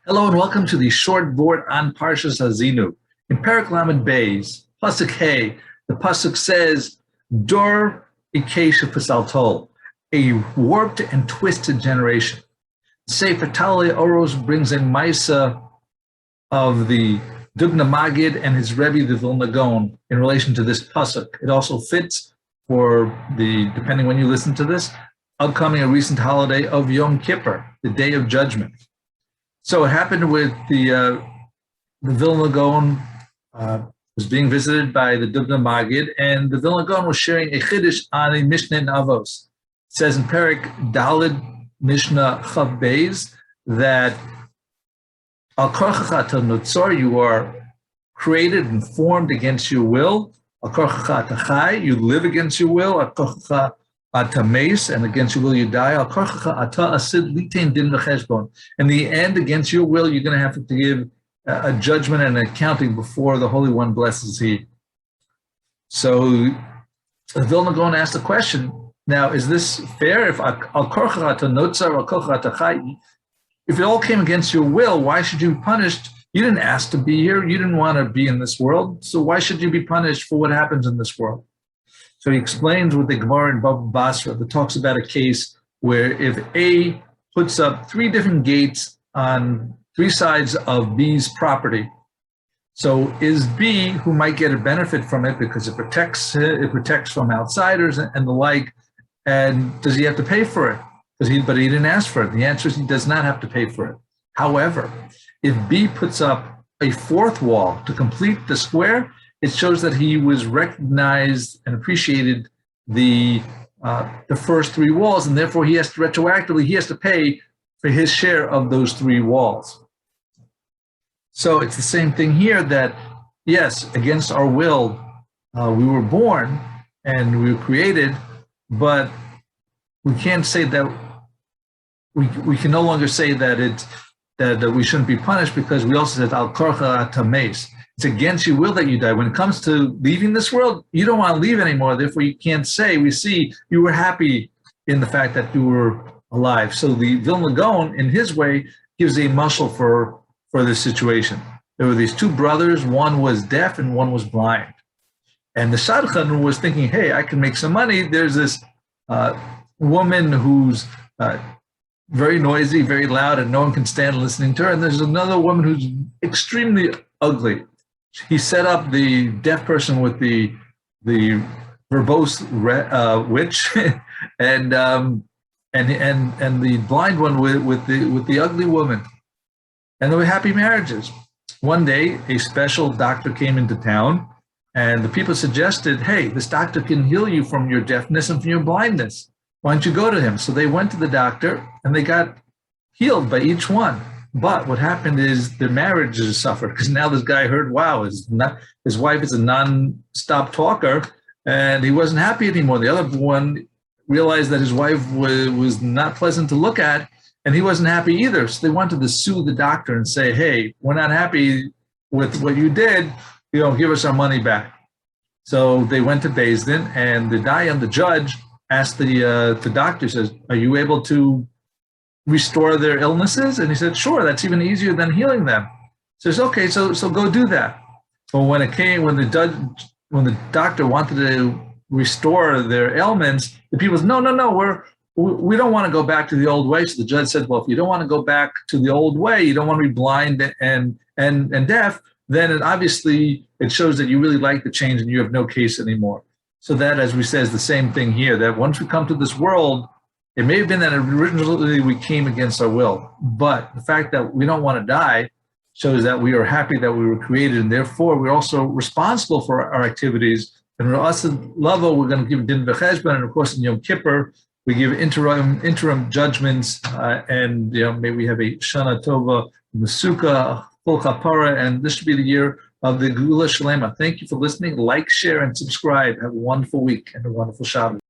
Hello and welcome to the short Vort on Parshas Haazinu. In Perek Lamed Beis, Pasuk Hey, the Pasuk says, Dor Ikesha Pasaltol, a warped and twisted generation. Sefer Talelei Oros brings a Maisa of the Dubna Maggid and his Rebbe, the Vilna Gaon, in relation to this Pasuk. It also fits for the, depending when you listen to this, upcoming a recent holiday of Yom Kippur, the Day of Judgment. So it happened with the Vilna Gaon was being visited by the Dubna Maggid, and the Vilna Gaon was sharing a Chiddush on a Mishnah in Avos. It says in Perek Daled Mishnah Chav Beis that Al Korchacha Nutzor, you are created and formed against your will. Al Korchacha Tachai, you live against your will. Al Korchacha Atames, and against your will you die. Al Korchacha Ata Asid Litain Din V'Cheshbon. In the end, against your will, you're going to have to give a judgment and an accounting before the Holy One blesses He. So the Vilna Gaon asked the question, now, is this fair? If Al Korchacha Notzar, Al Korchacha Tachai, if it all came against your will, why should you be punished? You didn't ask to be here. You didn't want to be in this world. So why should you be punished for what happens in this world? So he explains with the Gemara in Baba Basra that talks about a case where if A puts up 3 different gates on 3 sides of B's property, so is B, who might get a benefit from it because it protects from outsiders and the like, and does he have to pay for it? But he didn't ask for it. The answer is he does not have to pay for it. However, if B puts up a 4th wall to complete the square, it shows that he was recognized and appreciated the first 3 walls, and therefore he has to retroactively pay for his share of those 3 walls. So it's the same thing here that, yes, against our will, we were born and we were created, but we can't say that we can no longer say that that we shouldn't be punished, because we also said al korcha tames. It's against your will that you die. When it comes to leaving this world, you don't want to leave anymore. Therefore, you can't say, we see you were happy in the fact that you were alive. So the Vilna Gaon, in his way, gives a muscle for this situation. There were these 2 brothers. One was deaf and one was blind. And the Shadchan was thinking, hey, I can make some money. There's this woman who's very noisy, very loud, and no one can stand listening to her. And there's another woman who's extremely ugly. He set up the deaf person with the verbose witch, and the blind one with the ugly woman, and they were happy marriages. One day, a special doctor came into town, and the people suggested, "Hey, this doctor can heal you from your deafness and from your blindness. Why don't you go to him?" So they went to the doctor, and they got healed by each one. But what happened is their marriages suffered, because now this guy heard, wow, his wife is a non-stop talker, and he wasn't happy anymore. The other one realized that his wife was not pleasant to look at, and he wasn't happy either. So they wanted to sue the doctor and say, hey, we're not happy with what you did, give us our money back. So they went to Beis Din, and the Dayan, the judge, asked the doctor, says, are you able to restore their illnesses? And he said, sure, that's even easier than healing them. He says, okay, so go do that. But when the doctor wanted to restore their ailments, the people said, no, we don't want to go back to the old way. So the judge said, well, if you don't want to go back to the old way, you don't want to be blind and deaf, then obviously it shows that you really like the change and you have no case anymore. So that, as we say, is the same thing here, that once we come to this world, it may have been that originally we came against our will, but the fact that we don't want to die shows that we are happy that we were created, and therefore we're also responsible for our activities. And we're going to give Din V'Cheshbon, and of course in Yom Kippur we give interim judgments, and may we have a Shana Tova, Mesuka, Chol Kapara, and this should be the year of the Gula Shalema. Thank you for listening. Like, share, and subscribe. Have a wonderful week and a wonderful Shabbat.